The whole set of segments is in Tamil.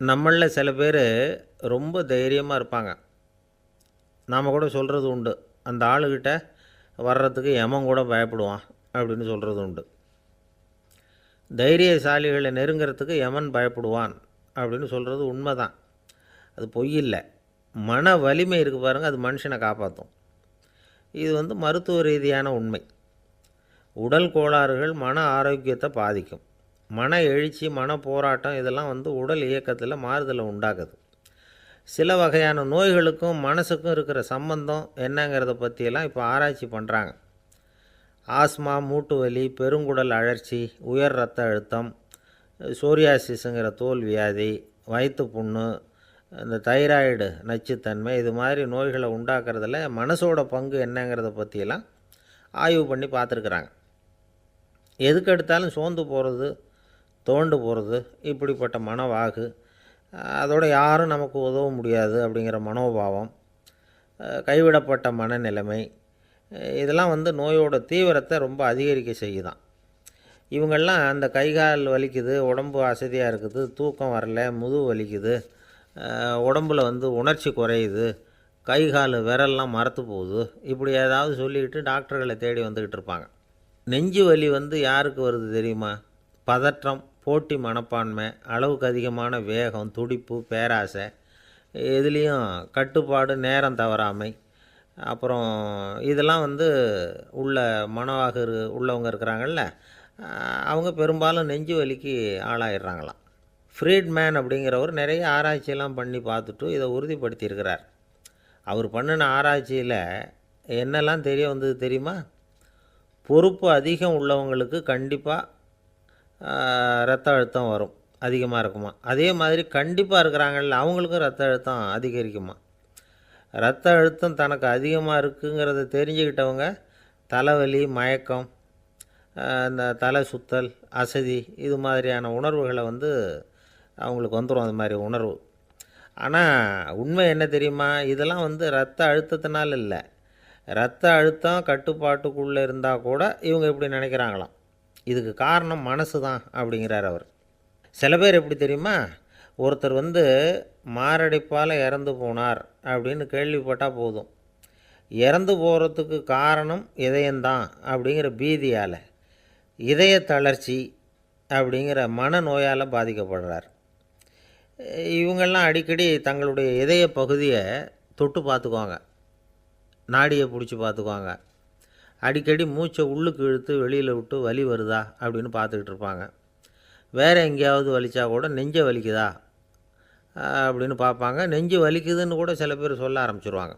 நம்மளில் சில பேர் ரொம்ப தைரியமாக இருப்பாங்க. நாம் கூட சொல்கிறது உண்டு, அந்த ஆளுக்கிட்ட வர்றதுக்கு எமன் கூட பயப்படுவான் அப்படின்னு சொல்கிறது உண்டு. தைரியசாலிகளை நெருங்கிறதுக்கு எமன் பயப்படுவான் அப்படின்னு சொல்கிறது உண்மை தான். அது பொய் இல்லை. மன வலிமை இருக்குது பாருங்கள், அது மனுஷனை காப்பாற்றும். இது மருத்துவ ரீதியான உண்மை. உடல் கோளாறுகள் மன ஆரோக்கியத்தை பாதிக்கும். மன எழுச்சி, மன போராட்டம் இதெல்லாம் உடல் இயக்கத்தில் மாறுதலை உண்டாக்குது. சில வகையான நோய்களுக்கும் மனசுக்கும் இருக்கிற சம்பந்தம் என்னங்கிறத பற்றியெல்லாம் இப்போ ஆராய்ச்சி பண்ணுறாங்க. ஆஸ்மா, மூட்டு வலி, பெருங்குடல் அழற்சி, உயர் இரத்த அழுத்தம், சோரியாசிஸுங்கிற தோல் வியாதி, வயிற்று புண்ணு, இந்த தைராய்டு நச்சுத்தன்மை, இது மாதிரி நோய்களை உண்டாக்குறதுல மனசோட பங்கு என்னங்கிறத பற்றியெல்லாம் ஆய்வு பண்ணி பார்த்துருக்குறாங்க. எதுக்கு எடுத்தாலும் சோர்ந்து போகிறது, தோண்டு போகிறது, இப்படிப்பட்ட மனவாகு, அதோட யாரும் நமக்கு உதவ முடியாது அப்படிங்கிற மனோபாவம், கைவிடப்பட்ட மனநிலைமை, இதெல்லாம் நோயோட தீவிரத்தை ரொம்ப அதிகரிக்க செய்யுதான். இவங்கெல்லாம் அந்த கைகால் வலிக்குது, உடம்பு அசதியாக இருக்குது, தூக்கம் வரல, முதுகு வலிக்குது, உடம்பில் உணர்ச்சி குறையுது, கை கால் விரல்லாம் மரத்து போகுது, இப்படி ஏதாவது சொல்லிக்கிட்டு டாக்டர்களை தேடி வந்துக்கிட்டு இருப்பாங்க. நெஞ்சு வலி யாருக்கு வருது தெரியுமா? பதற்றம், போட்டி மனப்பான்மை, அளவுக்கு அதிகமான வேகம், துடிப்பு, பேராசை, இதுலேயும் கட்டுப்பாடு, நேரம் தவறாமை, அப்புறம் இதெல்லாம் உள்ள மனவாக உள்ளவங்க இருக்கிறாங்கல்ல, அவங்க பெரும்பாலும் நெஞ்சு வலிக்கு ஆளாயிடுறாங்களாம். ஃப்ரீட்மேன் அப்படிங்கிறவர் நிறைய ஆராய்ச்சியெல்லாம் பண்ணி பார்த்துட்டு இதை உறுதிப்படுத்தியிருக்கிறார். அவர் பண்ணின ஆராய்ச்சியில் என்னெல்லாம் தெரிய வந்தது தெரியுமா? பொறுப்பு அதிகம் உள்ளவங்களுக்கு கண்டிப்பாக இரத்த அழுத்தம் வரும், அதிகமாக இருக்குமா. அதே மாதிரி கண்டிப்பாக இருக்கிறாங்கல்ல, அவங்களுக்கும் இரத்த அழுத்தம் அதிகரிக்குமா. இரத்த அழுத்தம் தனக்கு அதிகமாக இருக்குங்கிறத தெரிஞ்சுக்கிட்டவங்க தலைவலி, மயக்கம், இந்த தலை சுத்தல், அசதி, இது மாதிரியான உணர்வுகளை அவங்களுக்கு வந்துடும், அது மாதிரி உணர்வு. ஆனால் உண்மை என்ன தெரியுமா? இதெல்லாம் இரத்த அழுத்தத்தினால இல்லை, இரத்த அழுத்தம் கட்டுப்பாட்டுக்குள்ளே இருந்தால் கூட இவங்க இப்படி நினைக்கிறாங்களாம். இதுக்கு காரணம் மனசு தான் அப்படிங்கிறார் அவர். சில பேர் எப்படி தெரியுமா? ஒருத்தர் மாரடைப்பால் இறந்து போனார் அப்படின்னு கேள்விப்பட்டால் போதும், இறந்து போகிறதுக்கு காரணம் இதயம்தான் அப்படிங்கிற பீதியால், இதய தளர்ச்சி அப்படிங்கிற மனநோயால் பாதிக்கப்படுறார். இவங்கெல்லாம் அடிக்கடி தங்களுடைய இதய பகுதியை தொட்டு பார்த்துக்குவாங்க, நாடியை பிடிச்சி பார்த்துக்குவாங்க, அடிக்கடி மூச்சை உள்ளுக்கு இழுத்து வெளியில் விட்டு வலி வருதா அப்படின்னு பார்த்துக்கிட்டு இருப்பாங்க. வேறு எங்கேயாவது வலிச்சா கூட நெஞ்சை வலிக்குதா அப்படின்னு பார்ப்பாங்க. நெஞ்சு வலிக்குதுன்னு கூட சில பேர் சொல்ல ஆரம்பிச்சிருவாங்க.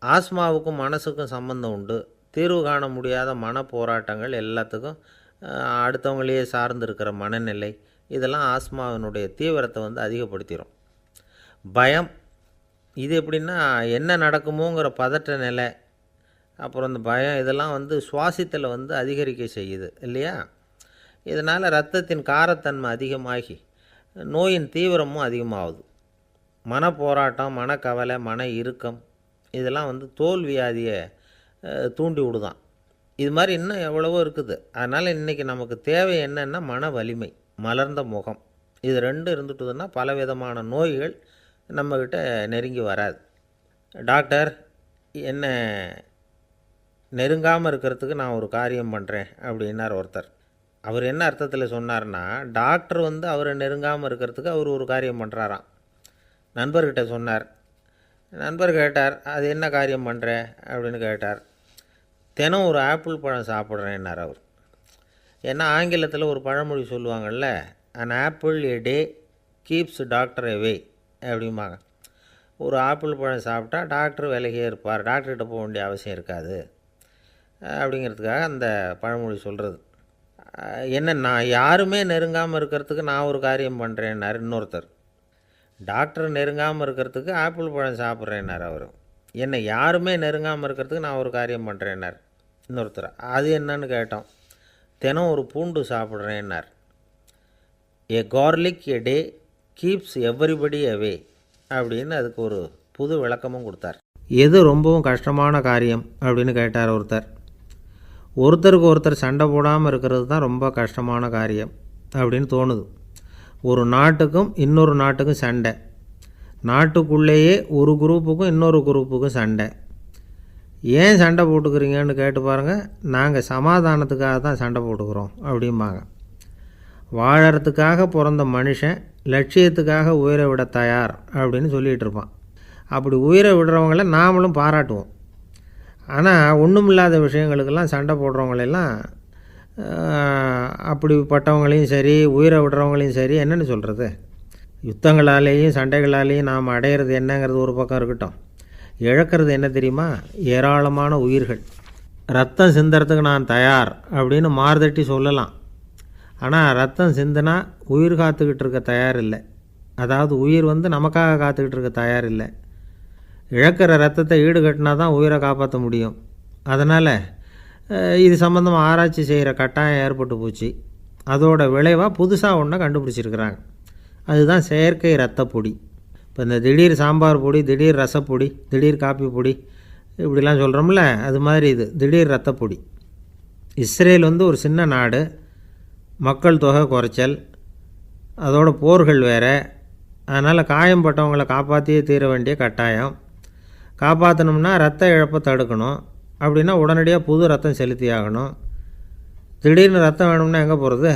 ஆஸ்மாவுக்கும் மனசுக்கும் சம்பந்தம் உண்டு. தீர்வு காண முடியாத மன போராட்டங்கள் எல்லாத்துக்கும் அடுத்தவங்களையே சார்ந்து இருக்கிற மனநிலை, இதெல்லாம் ஆஸ்மாவினுடைய தீவிரத்தை அதிகப்படுத்திடும். பயம், இது எப்படின்னா என்ன நடக்குமோங்கிற பதற்ற நிலை, அப்புறம் இந்த பயம், இதெல்லாம் சுவாசித்தலை அதிகரிக்க செய்யுது இல்லையா. இதனால் இரத்தத்தின் காரத்தன்மை அதிகமாகி நோயின் தீவிரமும் அதிகமாகுது. மன போராட்டம், மனக்கவலை, மன இறுக்கம், இதெல்லாம் தோல் வியாதியை தூண்டி விடுதான். இது மாதிரி இன்னும் எவ்வளவோ இருக்குது. அதனால் இன்றைக்கி நமக்கு தேவை என்னென்னா மன வலிமை, மலர்ந்த முகம், இது ரெண்டும் இருந்துட்டுதுன்னா பலவிதமான நோய்கள் நம்மக்கிட்ட நெருங்கி வராது. டாக்டர், என்ன நெருங்காமல் இருக்கிறதுக்கு நான் ஒரு காரியம் பண்ணுறேன் அப்படின்னார் ஒருத்தர். அவர் என்ன அர்த்தத்தில் சொன்னார்னா, டாக்டர் அவரை நெருங்காமல் இருக்கிறதுக்கு அவர் ஒரு காரியம் பண்ணுறாராம். நண்பர்கிட்ட சொன்னார். நண்பர் கேட்டார், அது என்ன காரியம் பண்ணுற அப்படின்னு கேட்டார். தினம் ஒரு ஆப்பிள் பழம் சாப்பிட்றேன்னார் அவர். ஏன்னா ஆங்கிலத்தில் ஒரு பழமொழி சொல்லுவாங்கள்ல, an apple a day keeps doctor away அப்படிம்பாங்க. ஒரு ஆப்பிள் பழம் சாப்பிட்டா டாக்டர் விலகியே இருப்பார், டாக்டர்கிட்ட போக வேண்டிய அவசியம் இருக்காது அப்படிங்கிறதுக்காக அந்த பழமொழி சொல்கிறது. என்ன, நான் யாருமே நெருங்காமல் இருக்கிறதுக்கு நான் ஒரு காரியம் பண்ணுறேன்னார் இன்னொருத்தர். டாக்டர் நெருங்காமல் இருக்கிறதுக்கு ஆப்பிள் பழம் சாப்பிட்றேன்னார் அவர். என்னை யாருமே நெருங்காமல் இருக்கிறதுக்கு நான் ஒரு காரியம் பண்ணுறேன்னார் இன்னொருத்தர். அது என்னன்னு கேட்டோம். தினம் ஒரு பூண்டு சாப்பிட்றேன்னார். ஏ கார்லிக் எ டே கீப்ஸ் எவ்ரிபடி அவே அப்படின்னு அதுக்கு ஒரு புது விளக்கமும் கொடுத்தார். எது ரொம்பவும் கஷ்டமான காரியம் அப்படின்னு கேட்டார் ஒருத்தர். ஒருத்தருக்கு ஒருத்தர் சண்டை போடாமல் இருக்கிறது தான் ரொம்ப கஷ்டமான காரியம் அப்படின்னு தோணுது. ஒரு நாட்டுக்கும் இன்னொரு நாட்டுக்கும் சண்டை, நாட்டுக்குள்ளேயே ஒரு குரூப்புக்கும் இன்னொரு குரூப்புக்கும் சண்டை. ஏன் சண்டை போட்டுக்கிறீங்கன்னு கேட்டு பாருங்கள். நாங்கள் சமாதானத்துக்காக தான் சண்டை போட்டுக்கிறோம் அப்படிம்பாங்க. வாழறதுக்காக பிறந்த மனுஷன் லட்சியத்துக்காக உயிரை விட தயார் அப்படின்னு சொல்லிகிட்டு இருப்பான். அப்படி உயிரை விடுறவங்கள நாமளும் பாராட்டுவோம். ஆனால் ஒன்றுமில்லாத விஷயங்களுக்கெல்லாம் சண்டை போடுறவங்களெல்லாம் அப்படிப்பட்டவங்களையும் சரி உயிரை விடுறவங்களையும் சரி என்னென்னு சொல்கிறது, யுத்தங்களாலேயும் சண்டைகளாலேயும் நாம் அடையிறது என்னங்கிறது ஒரு பக்கம் இருக்கட்டும், இழக்கிறது என்ன தெரியுமா? ஏராளமான உயிர்கள். ரத்தம் சிந்துறதுக்கு நான் தயார் அப்படின்னு மார்தட்டி சொல்லலாம். ஆனால் ரத்தம் சிந்தினா உயிர் காத்துக்கிட்டு இருக்க தயார் இல்லை. அதாவது உயிர் நமக்காக காத்துக்கிட்டு இருக்க தயார் இல்லை. இழக்கிற ரத்தத்தை ஈடுகட்டினா தான் உயிரை காப்பாற்ற முடியும். அதனால் இது சம்மந்தமாக ஆராய்ச்சி செய்கிற கட்டாயம் ஏற்பட்டு போச்சு. அதோட விளைவாக புதுசாக ஒன்றை கண்டுபிடிச்சிருக்கிறாங்க. அதுதான் செயற்கை ரத்தப்பொடி. இப்போ இந்த திடீர் சாம்பார் பொடி, திடீர் ரசப்பொடி, திடீர் காப்பி பொடி இப்படிலாம் சொல்கிறோம்ல, அது மாதிரி இது திடீர் ரத்தப்பொடி. இஸ்ரேல் ஒரு சின்ன நாடு, மக்கள் தொகை குறைச்சல், அதோட போர்கள் வேறு. அதனால் காயம்பட்டவங்களை காப்பாற்றியே தீர வேண்டிய கட்டாயம். காப்பாற்றணும்னா ரத்த இழப்பை தடுக்கணும். அப்படின்னா உடனடியாக புது ரத்தம் செலுத்தி ஆகணும். திடீர்னு ரத்தம் வேணும்னா எங்கே போகிறது?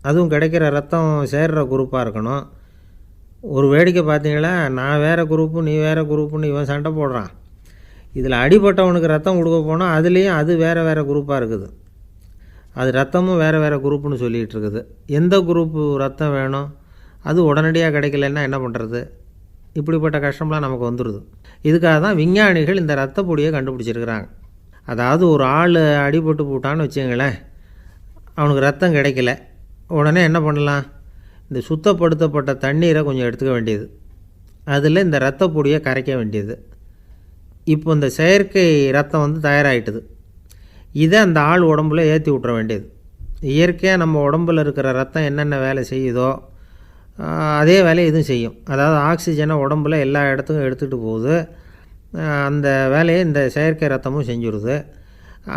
அதுவும் கிடைக்கிற ரத்தம் சேர்கிற குரூப்பாக இருக்கணும். ஒரு வேடிக்கை பார்த்தீங்களா, நான் வேறு குரூப்பு நீ வேறு குரூப்புன்னு இவன் சண்டை போடுறான். இதில் அடிபட்டவனுக்கு ரத்தம் கொடுக்க போனால் அதுலேயும் அது வேறு வேறு குரூப்பாக இருக்குது. அது ரத்தமும் வேறு வேறு குரூப்புன்னு சொல்லிகிட்டு இருக்குது. எந்த குரூப்பு ரத்தம் வேணும்? அது உடனடியாக கிடைக்கலன்னா என்ன பண்ணுறது? இப்படிப்பட்ட கஷ்டம்லாம் நமக்கு வந்துடுது. இதுக்காக தான் விஞ்ஞானிகள் இந்த ரத்த பொடியை கண்டுபிடிச்சிருக்கிறாங்க. அதாவது ஒரு ஆள் அடிபட்டு போட்டான்னு வச்சுங்களேன், அவனுக்கு ரத்தம் கிடைக்கல, உடனே என்ன பண்ணலாம்? இந்த சுத்தப்படுத்தப்பட்ட தண்ணீரை கொஞ்சம் எடுத்துக்க வேண்டியது, அதில் இந்த ரத்த பொடியை கரைக்க வேண்டியது. இப்போ இந்த செயற்கை ரத்தம் தயாராகிட்டுது. இதை அந்த ஆள் உடம்புல ஏற்றி விட்டுற வேண்டியது. இயற்கையாக நம்ம உடம்பில் இருக்கிற ரத்தம் என்னென்ன வேலை செய்யுதோ அதே வேலையை இதுவும் செய்யும். அதாவது ஆக்சிஜனை உடம்புல எல்லா இடத்துக்கும் எடுத்துகிட்டு போகுது. அந்த வேலையை இந்த செயற்கை ரத்தமும் செஞ்சுருது.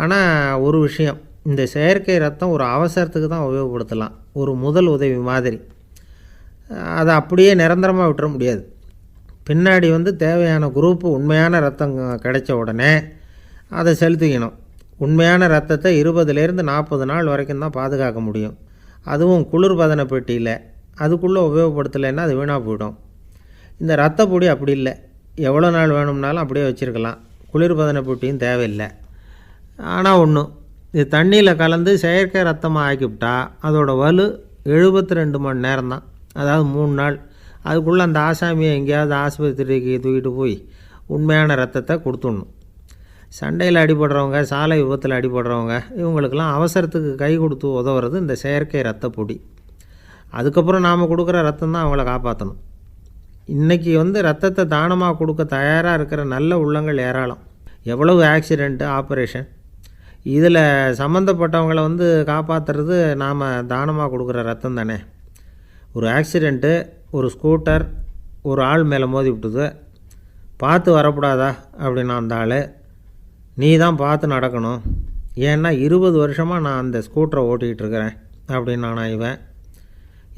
ஆனால் ஒரு விஷயம், இந்த செயற்கை ரத்தம் ஒரு அவசரத்துக்கு தான் உபயோகப்படுத்தலாம், ஒரு முதல் உதவி மாதிரி. அதை அப்படியே நிரந்தரமாக விட்டுற முடியாது. பின்னாடி தேவையான குரூப்பு உண்மையான ரத்தம் கிடைச்ச உடனே அதை செலுத்திக்கணும். உண்மையான ரத்தத்தை 20லேருந்து 40 நாள் வரைக்கும் தான் பாதுகாக்க முடியும். அதுவும் குளிர்பதன பெட்டியில். அதுக்குள்ளே உபயோகப்படுத்தலைன்னா அது வீணாக போயிடும். இந்த ரத்த பொடி அப்படி இல்லை, எவ்வளோ நாள் வேணும்னாலும் அப்படியே வச்சுருக்கலாம். குளிர்பதன பெட்டியும் தேவையில்லை. ஆனால் ஒன்று, இது தண்ணியில் கலந்து செயற்கை ரத்தமாக ஆக்கிவிட்டா அதோட வலு 72 மணி நேரம் தான். அதாவது 3 நாள். அதுக்குள்ளே அந்த ஆசாமியை எங்கேயாவது ஆஸ்பத்திரிக்கு தூக்கிட்டு போய் உண்மையான ரத்தத்தை கொடுத்துடணும். சண்டையில் அடிபடுறவங்க, சாலை விபத்தில் அடிபடுறவங்க, இவங்களுக்கெல்லாம் அவசரத்துக்கு கை கொடுத்து உதவுறது இந்த செயற்கை ரத்த பொடி. அதுக்கப்புறம் நாம் கொடுக்குற ரத்தம் தான் அவங்கள காப்பாற்றணும். இன்றைக்கி ரத்தத்தை தானமாக கொடுக்க தயாராக இருக்கிற நல்ல உள்ளங்கள் ஏராளம். எவ்வளவு ஆக்சிடெண்ட்டு, ஆப்ரேஷன், இதில் சம்மந்தப்பட்டவங்களை காப்பாற்றுறது நாம் தானமாக கொடுக்குற ரத்தம் தானே. ஒரு ஆக்சிடெண்ட்டு, ஒரு ஸ்கூட்டர் ஒரு ஆள் மேலே மோதி விட்டுது, பார்த்து வரக்கூடாதா அப்படின்னா அந்த ஆள், நீ தான் பார்த்து நடக்கணும், ஏன்னா 20 வருஷமாக நான் அந்த ஸ்கூட்டரை ஓட்டிகிட்டு இருக்கிறேன் அப்படின்னானா இவன்.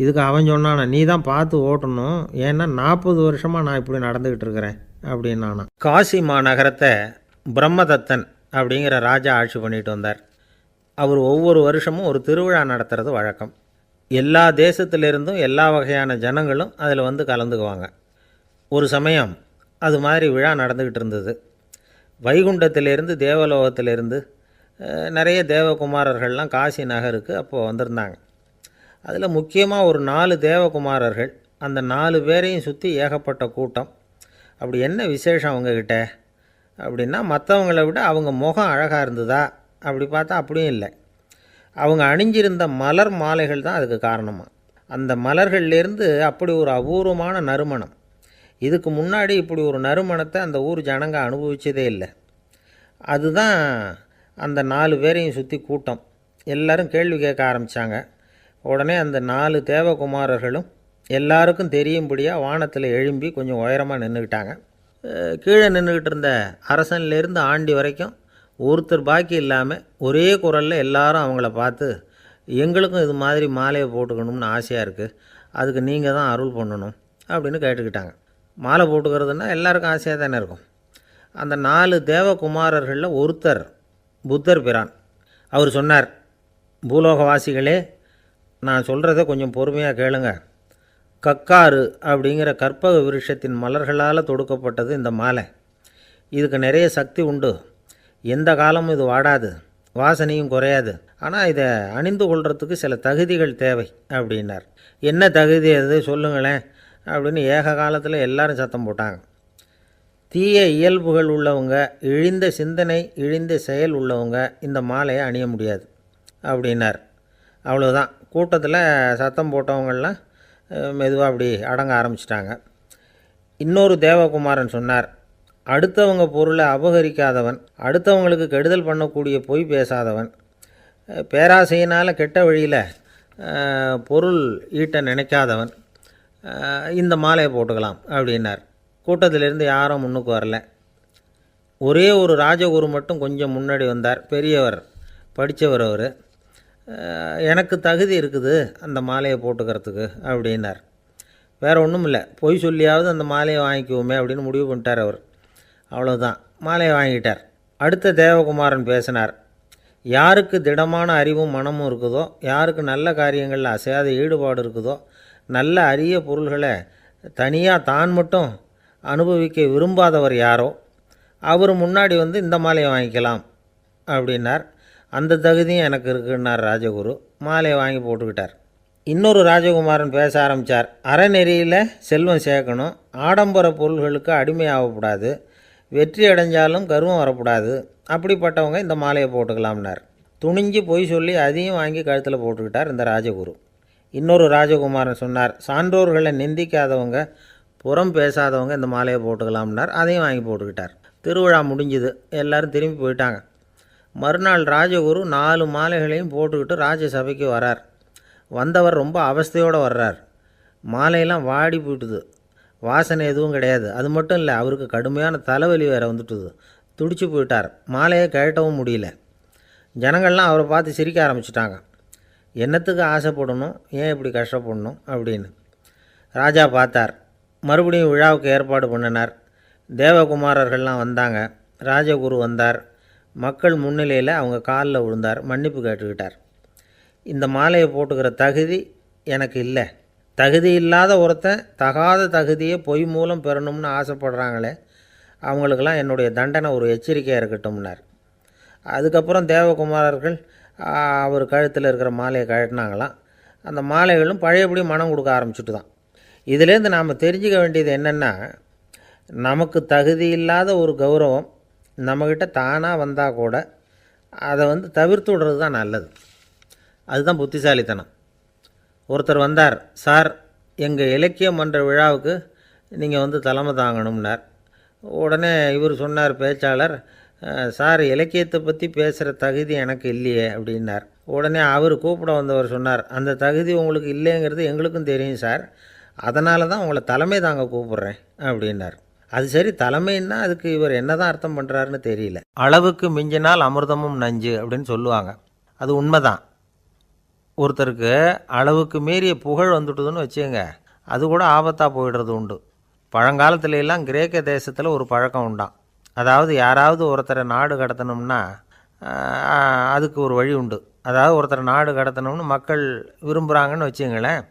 இதுக்கு அவன் சொன்னானா, நீ தான் பார்த்து ஓட்டணும், ஏன்னா 40 வருஷமாக நான் இப்படி நடந்துக்கிட்டு இருக்கிறேன் அப்படின்னானா. காசி மாநகரத்தை பிரம்மதத்தன் அப்படிங்கிற ராஜா ஆட்சி பண்ணிட்டு வந்தார். அவர் ஒவ்வொரு வருஷமும் ஒரு திருவிழா நடத்துறது வழக்கம். எல்லா தேசத்திலிருந்தும் எல்லா வகையான ஜனங்களும் அதில் கலந்துக்குவாங்க. ஒரு சமயம் அது மாதிரி விழா நடந்துக்கிட்டு இருந்தது. வைகுண்டத்திலேருந்து தேவலோகத்திலேருந்து நிறைய தேவகுமாரர்கள்லாம் காசி நகருக்கு அப்போது வந்திருந்தாங்க. அதில் முக்கியமாக ஒரு 4 தேவகுமாரர்கள், அந்த 4 பேரையும் சுற்றி ஏகப்பட்ட கூட்டம். அப்படி என்ன விசேஷம் அவங்கக்கிட்ட அப்படின்னா, மற்றவங்கள விட அவங்க முகம் அழகாக இருந்ததா அப்படி பார்த்தா அப்படியும் இல்லை. அவங்க அணிஞ்சிருந்த மலர் மாலைகள் தான் அதுக்கு காரணமாக. அந்த மலர்கள்லேருந்து அப்படி ஒரு அபூர்வமான நறுமணம். இதுக்கு முன்னாடி இப்படி ஒரு நறுமணத்தை அந்த ஊர் ஜனங்க அனுபவிச்சதே இல்லை. அதுதான் அந்த 4 பேரையும் சுற்றி கூட்டம். எல்லோரும் கேள்வி கேட்க ஆரம்பித்தாங்க. உடனே அந்த 4 தேவகுமாரர்களும் எல்லாருக்கும் தெரியும்படியாக வானத்தில் எழும்பி கொஞ்சம் உயரமாக நின்றுக்கிட்டாங்க. கீழே நின்றுக்கிட்டு இருந்த அரசன்லேருந்து ஆண்டி வரைக்கும் ஒருத்தர் பாக்கி இல்லாமல் ஒரே குரலில் எல்லாரும் அவங்கள பார்த்து, எங்களுக்கும் இது மாதிரி மாலையை போட்டுக்கணும்னு ஆசையாக இருக்குது, அதுக்கு நீங்கள் தான் அருள் பண்ணணும் அப்படின்னு கேட்டுக்கிட்டாங்க. மாலை போட்டுக்கிறதுனா எல்லாருக்கும் ஆசையாக தானே இருக்கும். அந்த 4 தேவகுமாரர்களில் ஒருத்தர் புத்தர் பிரான். அவர் சொன்னார், பூலோகவாசிகளே, நான் சொல்கிறத கொஞ்சம் பொறுமையாக கேளுங்க. கக்காரு அப்படிங்கிற கற்பக விருட்சத்தின் மலர்களால் தொடுக்கப்பட்டது இந்த மாலை. இதுக்கு நிறைய சக்தி உண்டு. எந்த காலமும் இது வாடாது, வாசனையும் குறையாது. ஆனால் இதை அணிந்து கொள்கிறதுக்கு சில தகுதிகள் தேவை அப்படின்னார். என்ன தகுதி அது சொல்லுங்களேன் அப்படின்னு ஏக காலத்தில் எல்லாரும் சத்தம் போட்டாங்க. தீய இயல்புகள் உள்ளவங்க, இழிந்த சிந்தனை, இழிந்த செயல் உள்ளவங்க இந்த மாலையை அணிய முடியாது அப்படின்னார். அவ்வளோதான். கூட்டத்தில் சத்தம் போட்டவங்கள்லாம் மெதுவாக அப்படி அடங்க ஆரம்பிச்சிட்டாங்க. இன்னொரு தேவகுமாரன் சொன்னார், அடுத்தவங்க பொருளை அபகரிக்காதவன், அடுத்தவங்களுக்கு கெடுதல் பண்ணக்கூடிய பொய் பேசாதவன், பேராசையினால் கெட்ட வழியில் பொருள் ஈட்ட நினைக்காதவன் இந்த மாலையை போட்டுக்கலாம் அப்படின்னார். கூட்டத்திலேருந்து யாரும் முன்னுக்கு வரல. ஒரே ஒரு ராஜகுரு மட்டும் கொஞ்சம் முன்னாடி வந்தார். பெரியவர், படித்தவர். அவர், எனக்கு தகுதி இருக்குது அந்த மாலையை போட்டுக்கிறதுக்கு அப்படின்னார். வேறு ஒன்றும் இல்லை, பொய் சொல்லியாவது அந்த மாலையை வாங்கிக்குவோமே அப்படின்னு முடிவு பண்ணிட்டார் அவர். அவ்வளோதான், மாலையை வாங்கிட்டார். அடுத்த தேவகுமாரன் பேசினார். யாருக்கு திடமான அறிவும் மனமும் இருக்குதோ, யாருக்கு நல்ல காரியங்களில் அசையாத ஈடுபாடு இருக்குதோ, நல்ல அரிய பொருள்களை தனியாக தான் மட்டும் அனுபவிக்க விரும்பாதவர் யாரோ அவர் முன்னாடி வந்து இந்த மாலையை வாங்கிக்கலாம் அப்படின்னார். அந்த தகுதியும் எனக்கு இருக்குன்னார் ராஜகுரு. மாலையை வாங்கி போட்டுக்கிட்டார். இன்னொரு ராஜகுமாரன் பேச ஆரம்பித்தார். அறநெறியில் செல்வம் சேர்க்கணும், ஆடம்பர பொருள்களுக்கு அடிமையாகக்கூடாது, வெற்றி அடைஞ்சாலும் கர்வம் வரக்கூடாது, அப்படிப்பட்டவங்க இந்த மாலையை போட்டுக்கலாம்னார். துணிஞ்சு பொய் சொல்லி அதையும் வாங்கி கழுத்தில் போட்டுக்கிட்டார் இந்த ராஜகுரு. இன்னொரு ராஜகுமாரன் சொன்னார், சான்றோர்களை நிந்திக்காதவங்க, புறம் பேசாதவங்க இந்த மாலையை போட்டுக்கலாம்னார். அதையும் வாங்கி போட்டுக்கிட்டார். திருவிழா முடிஞ்சுது, எல்லோரும் திரும்பி போயிட்டாங்க. மறுநாள் ராஜகுரு 4 மாலைகளையும் போட்டுக்கிட்டு ராஜசபைக்கு வரார். வந்தவர் ரொம்ப அவஸ்தையோடு வர்றார். மாலையெல்லாம் வாடி போயிட்டுது, வாசனை எதுவும் கிடையாது. அது மட்டும் இல்லை, அவருக்கு கடுமையான தலைவலி வேறு வந்துட்டுது. துடிச்சு போயிட்டார். மாலையை கழட்டவும் முடியல. ஜனங்கள்லாம் அவரை பார்த்து சிரிக்க ஆரம்பிச்சிட்டாங்க. என்னத்துக்கு ஆசைப்படணும், ஏன் இப்படி கஷ்டப்படணும் அப்படின்னு. ராஜா பார்த்தார். மறுபடியும் விழாவுக்கு ஏற்பாடு பண்ணினார். தேவகுமாரர்கள்லாம் வந்தாங்க. ராஜகுரு வந்தார். மக்கள் முன்னிலையில் அவங்க காலில் விழுந்தார், மன்னிப்பு கேட்டுக்கிட்டார். இந்த மாலையை போட்டுக்கிற தகுதி எனக்கு இல்லை. தகுதி இல்லாத ஒருத்தன் தகாத தகுதியை பொய் மூலம் பெறணும்னு ஆசைப்படுறாங்களே, அவங்களுக்கெல்லாம் என்னுடைய தண்டனை ஒரு எச்சரிக்கையாக இருக்கட்டும்னார். அதுக்கப்புறம் தேவகுமாரர்கள் அவர் கழுத்தில் இருக்கிற மாலையை கழட்டினாங்களாம். அந்த மாலைகளும் பழையபடி மனம் கொடுக்க ஆரம்பிச்சுட்டு தான். இதிலேருந்து நாம் தெரிஞ்சுக்க வேண்டியது என்னென்னா, நமக்கு தகுதி இல்லாத ஒரு கௌரவம் நம்மக்கிட்ட தானாக வந்தால் கூட அதை தவிர்த்து விடுறது தான் நல்லது. அதுதான் புத்திசாலித்தனம். ஒருத்தர் வந்தார். சார், எங்கள் இலக்கிய மன்ற விழாவுக்கு நீங்கள் தலைமை தாங்கணும்னார். உடனே இவர் சொன்னார், பேச்சாளர், சார், இலக்கியத்தை பற்றி பேசுகிற தகுதி எனக்கு இல்லையே அப்படின்னார். உடனே அவர் கூப்பிட வந்தவர் சொன்னார், அந்த தகுதி உங்களுக்கு இல்லைங்கிறது எங்களுக்கும் தெரியும் சார், அதனால தான் உங்களை தலைமை தாங்க கூப்பிட்றேன் அப்படின்னார். அது சரி, தலைமைன்னா அதுக்கு இவர் என்ன தான் அர்த்தம் பண்ணுறாருன்னு தெரியல. அளவுக்கு மிஞ்சினால் அமிர்தமும் நஞ்சு அப்படின்னு சொல்லுவாங்க. அது உண்மைதான். ஒருத்தருக்கு அளவுக்கு மீறிய புகழ் வந்துட்டுதுன்னு வச்சுங்க, அது கூட ஆபத்தாக போயிடுறது உண்டு. பழங்காலத்துல எல்லாம் கிரேக்க தேசத்தில் ஒரு பழக்கம் உண்டாம். அதாவது யாராவது ஒருத்தரை நாடு கடத்தணும்னா அதுக்கு ஒரு வழி உண்டு. அதாவது ஒருத்தரை நாடு கடத்தணும்னு மக்கள் விரும்புகிறாங்கன்னு வச்சுங்களேன்,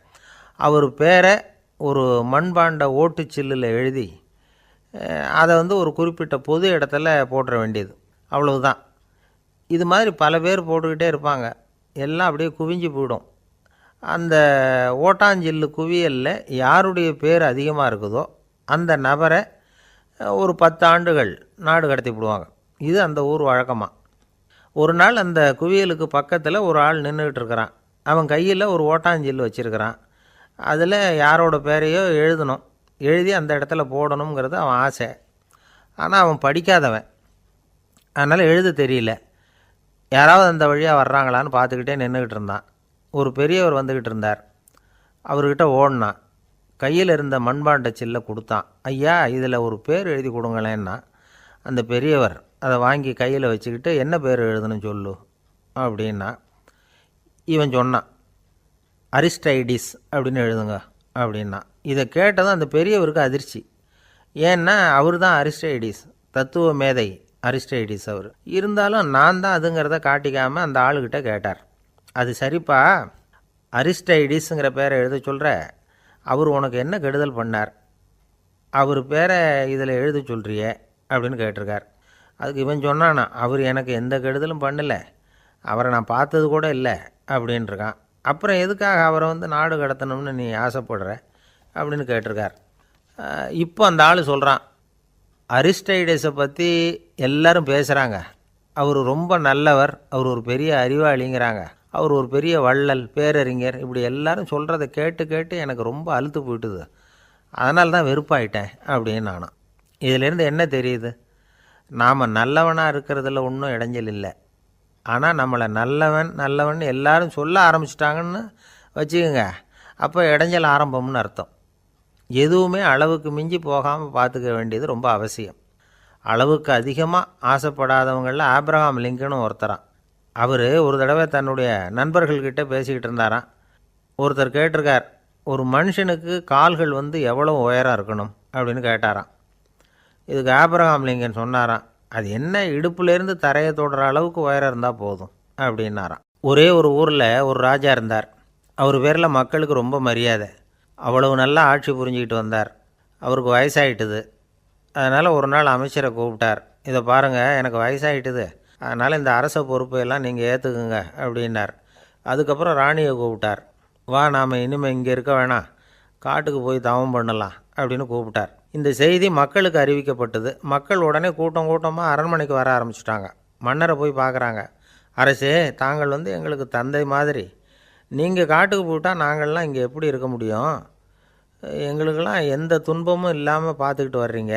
அவர் பேரை ஒரு மண்பாண்ட ஓட்டுச்சில்லில் எழுதி அதை ஒரு குறிப்பிட்ட பொது இடத்துல போட்டுற வேண்டியது, அவ்வளவுதான். இது மாதிரி பல பேர் போட்டுக்கிட்டே இருப்பாங்க. எல்லாம் அப்படியே குவிஞ்சு போயிடும். அந்த ஓட்டாஞ்சில்லு குவியலில் யாருடைய பேர் அதிகமாக இருக்குதோ அந்த நபரை ஒரு 10 ஆண்டுகள் நாடு கடத்தி விடுவாங்க. இது அந்த ஊர் வழக்கமாக. ஒரு நாள் அந்த குவியலுக்கு பக்கத்தில் ஒரு ஆள் நின்றுக்கிட்டு இருக்கிறான். அவன் கையில் ஒரு ஓட்டாஞ்சில்லு வச்சுருக்கிறான். அதில் யாரோட பேரையோ எழுதணும், எழுதி அந்த இடத்துல போடணுங்கிறது அவன் ஆசை. ஆனால் அவன் படிக்காதவன், அதனால் எழுத தெரியல. யாராவது அந்த வழியாக வர்றாங்களான்னு பார்த்துக்கிட்டே நின்றுக்கிட்டு இருந்தான். ஒரு பெரியவர் வந்துக்கிட்டு இருந்தார். அவர்கிட்ட ஓடினான். கையில் இருந்த மண்பாண்ட சில்லை கொடுத்தான். ஐயா, இதில் ஒரு பேர் எழுதி கொடுங்களேன்னா. அந்த பெரியவர் அதை வாங்கி கையில் வச்சுக்கிட்டு, என்ன பேர் எழுதணும் சொல்லு அப்படின்னா. இவன் சொன்னான், அரிஸ்டைடிஸ் அப்படின்னு எழுதுங்க அப்படின்னா. இதை கேட்டதும் அந்த பெரியவருக்கு அதிர்ச்சி. ஏன்னா அவர் தான் அரிஸ்டைடிஸ், தத்துவ மேதை அரிஸ்டைடிஸ் அவர். இருந்தாலும் நான் தான் அதுங்கிறத காட்டிக்காமல் அந்த ஆளுகிட்ட கேட்டார். அது சரிப்பா, அரிஸ்டைடிஸுங்கிற பேரை எழுத சொல்கிற, அவர் உனக்கு என்ன கெடுதல் பண்ணார், அவர் பேரை இதில் எழுத சொல்கிறியே அப்படின்னு கேட்டிருக்கார். அதுக்கு இவன் சொன்னானா, அவர் எனக்கு எந்த கெடுதலும் பண்ணலை, அவரை நான் பார்த்தது கூட இல்லை அப்படின்ட்டுருக்கான். அப்புறம் எதுக்காக அவரை வந்து நாடு கடத்தணும்னு நீ ஆசைப்படுற அப்படின்னு கேட்டிருக்கார். இப்போ அந்த ஆள் சொல்கிறான், அரிஸ்டைடஸை பற்றி எல்லாரும் பேசுகிறாங்க, அவர் ரொம்ப நல்லவர், அவர் ஒரு பெரிய அறிவாளிங்கிறாங்க, அவர் ஒரு பெரிய வள்ளல், பேரறிஞர், இப்படி எல்லாரும் சொல்கிறத கேட்டு கேட்டு எனக்கு ரொம்ப அலுத்து போயிட்டுது, அதனால தான் வெறுப்பாயிட்டேன் அப்படின்னு நானும். இதிலேருந்து என்ன தெரியுது, நாம் நல்லவனாக இருக்கிறதுல ஒன்றும் இடைஞ்சல் இல்லை. ஆனால் நம்மளை நல்லவன் நல்லவன் எல்லாரும் சொல்ல ஆரம்பிச்சிட்டாங்கன்னு வச்சுக்கோங்க, அப்போ இடைஞ்சல் ஆரம்பம்னு அர்த்தம். எதுவுமே அளவுக்கு மிஞ்சி போகாமல் பார்த்துக்க வேண்டியது ரொம்ப அவசியம். அளவுக்கு அதிகமாக ஆசைப்படாதவங்களில் ஆப்ரஹாம் லிங்கனும் ஒருத்தரான். அவர் ஒரு தடவை தன்னுடைய நண்பர்கள்கிட்ட பேசிக்கிட்டு இருந்தாராம். ஒருத்தர் கேட்டிருக்கார், ஒரு மனுஷனுக்கு கால்கள் வந்து எவ்வளோ உயரம் இருக்கணும் அப்படின்னு கேட்டாராம். இதுக்கு ஆப்ரஹாம் லிங்கன் சொன்னாராம், அது என்ன, இடுப்புலேருந்து தரையை தொடுற அளவுக்கு உயரம் இருந்தால் போதும் அப்படின்னாராம். ஒரே ஒரு ஊரில் ஒரு ராஜா இருந்தார். அவர் பேரில் மக்களுக்கு ரொம்ப மரியாதை. அவ்வளவு நல்லா ஆட்சி புரிஞ்சிக்கிட்டு வந்தார். அவருக்கு வயசாகிட்டுது. அதனால் ஒரு நாள் அமைச்சரை கூப்பிட்டார். இதை பாருங்கள், எனக்கு வயசாகிட்டுது, அதனால் இந்த அரச பொறுப்பையெல்லாம் நீங்கள் ஏற்றுக்குங்க அப்படின்னார். அதுக்கப்புறம் ராணியை கூப்பிட்டார். வா, நாம் இனிமேல் இங்கே இருக்க வேணாம், காட்டுக்கு போய் தவம் பண்ணலாம் அப்படின்னு கூப்பிட்டார். இந்த செய்தி மக்களுக்கு அறிவிக்கப்பட்டது. மக்கள் உடனே கூட்டம் கூட்டமாக அரண்மனைக்கு வர ஆரம்பிச்சிட்டாங்க. மன்னரை போய் பார்க்குறாங்க. அரசே, தாங்கள் வந்து எங்களுக்கு தந்தை மாதிரி, நீங்கள் காட்டுக்கு போயிட்டால் நாங்கள்லாம் இங்கே எப்படி இருக்க முடியும், எங்களுக்கெல்லாம் எந்த துன்பமும் இல்லாமல் பார்த்துக்கிட்டு வர்றீங்க,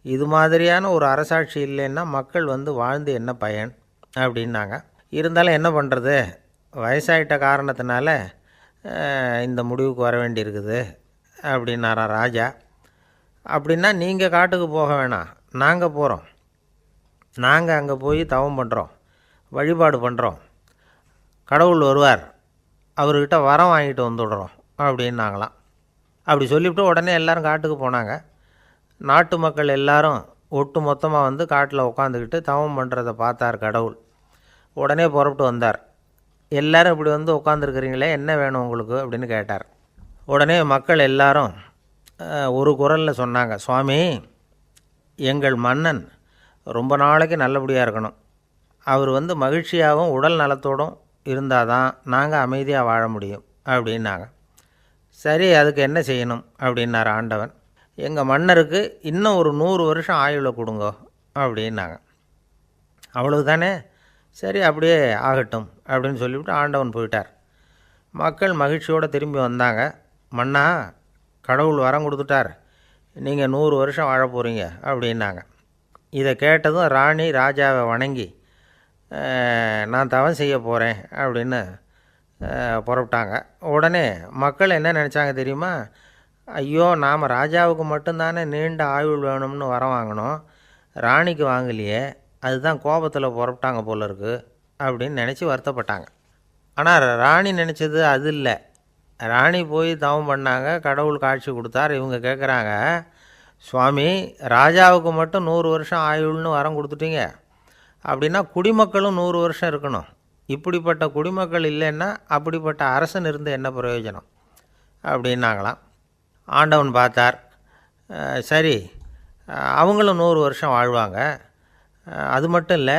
இது மாதிரியான ஒரு அரசாட்சி இல்லைன்னா மக்கள் வந்து வாழ்ந்து என்ன பயன் அப்படின்னாங்க. இருந்தாலும் என்ன பண்ணுறது, வயசாயிட்ட காரணத்தினால இந்த முடிவுக்கு வர வேண்டியிருக்குது அப்படின்னாராம் ராஜா. அப்படின்னா நீங்கள் காட்டுக்கு போக வேணாம், நாங்கள் போகிறோம், நாங்கள் அங்கே போய் தவம் பண்ணுறோம், வழிபாடு பண்ணுறோம், கடவுள் வருவார், அவர்கிட்ட வரம் வாங்கிட்டு வந்துடுறோம் அப்படின்னாங்களாம். அப்படி சொல்லிவிட்டு உடனே எல்லோரும் காட்டுக்கு போனாங்க. நாட்டு மக்கள் எல்லாரும் ஒட்டு மொத்தமாக வந்து காட்டில் உட்காந்துக்கிட்டு தவம் பண்ணுறதை பார்த்தார் கடவுள். உடனே புறப்பட்டு வந்தார். எல்லோரும் இப்படி வந்து உட்காந்துருக்குறீங்களே, என்ன வேணும் உங்களுக்கு அப்படின்னு கேட்டார். உடனே மக்கள் எல்லாரும் ஒரு குரலில் சொன்னாங்க, சுவாமி, எங்கள் மன்னன் ரொம்ப நாளைக்கு நல்லபடியாக இருக்கணும், அவர் வந்து மகிழ்ச்சியாகவும் உடல் நலத்தோடும் இருந்தால் தான் நாங்கள் அமைதியாக வாழ முடியும் அப்படின்னாங்க. சரி, அதுக்கு என்ன செய்யணும் அப்படின்னார் ஆண்டவன். எங்கள் மன்னருக்கு இன்னும் ஒரு 100 வருஷம் ஆயுளை கொடுங்கோ அப்படின்னாங்க. அவ்வளவு தானே, சரி அப்படியே ஆகட்டும் அப்படின்னு சொல்லிவிட்டு ஆண்டவன் போயிட்டார். மக்கள் மகிழ்ச்சியோடு திரும்பி வந்தாங்க. மன்னா, கடவுள் வரம் கொடுத்துட்டார், நீங்கள் 100 வருஷம் வாழ போகிறீங்க அப்படின்னாங்க. இதை கேட்டதும் ராணி ராஜாவை வணங்கி, நான் தவம் செய்ய போகிறேன் அப்படின்னு புறப்பட்டாங்க. உடனே மக்கள் என்ன நினச்சாங்க தெரியுமா, ஐயோ, நாம் ராஜாவுக்கு மட்டும்தானே நீண்ட ஆயுள் வேணும்னு வரம் வாங்கினோம், ராணிக்கு வாங்கலையே, அதுதான் கோபத்தில் புறப்பட்டாங்க போல இருக்குது அப்படின்னு நினச்சி வருத்தப்பட்டாங்க. ஆனால் ராணி நினச்சது அது இல்லை. ராணி போய் தவம் பண்ணாங்க, கடவுள் காட்சி கொடுத்தார். இவங்க கேட்குறாங்க, சுவாமி, ராஜாவுக்கு மட்டும் 100 வருஷம் ஆயுள்னு வரம் கொடுத்துட்டீங்க, அப்படின்னா குடிமக்களும் 100 வருஷம் இருக்கணும். இப்படிப்பட்ட குடிமக்கள் இல்லைன்னா அப்படிப்பட்ட அரசன் இருந்து என்ன பிரயோஜனம் அப்படின்னாங்களாம். ஆண்டவன் பார்த்தார், சரி, அவங்களும் 100 வருஷம் வாழ்வாங்க, அது மட்டும் இல்லை,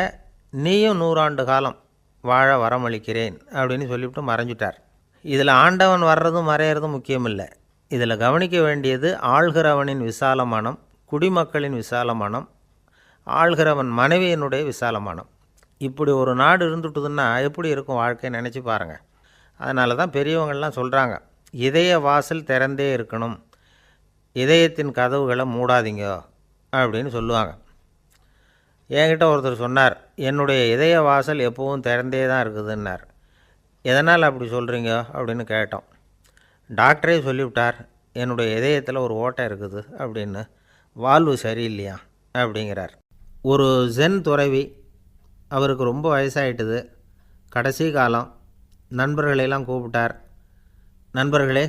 நீயும் 100 ஆண்டு காலம் வாழ வரமளிக்கிறேன் அப்படின்னு சொல்லிவிட்டு மறைஞ்சிட்டார். இதில் ஆண்டவன் வர்றதும் மறையிறதும் முக்கியம் இல்லை. இதில் கவனிக்க வேண்டியது ஆள்கிறவனின் விசாலமானம், குடிமக்களின் விசாலமானம், ஆள்கிறவன் மனைவியினுடைய விசாலமானம். இப்படி ஒரு நாடு இருந்துட்டுதுன்னா எப்படி இருக்கும் வாழ்க்கை நினச்சி பாருங்கள். அதனால தான் பெரியவங்கள்லாம் சொல்கிறாங்க, இதய வாசல் திறந்தே இருக்கணும், இதயத்தின் கதவுகளை மூடாதீங்க அப்படின்னு சொல்லுவாங்க. என்கிட்ட ஒருத்தர் சொன்னார், என்னுடைய இதய வாசல் எப்போவும் திறந்தே தான் இருக்குதுன்னார். எதனால் அப்படி சொல்கிறீங்க அப்படின்னு கேட்டோம். டாக்டரே சொல்லிவிட்டார், என்னுடைய இதயத்தில் ஒரு ஓட்டை இருக்குது அப்படின்னு, வால்வு சரியில்லையா அப்படிங்கிறார். ஒரு ஜென் துறவி, அவருக்கு ரொம்ப வயசாகிட்டுது, கடைசி காலம், நண்பர்களெல்லாம் கூப்பிட்டார். நண்பர்களே,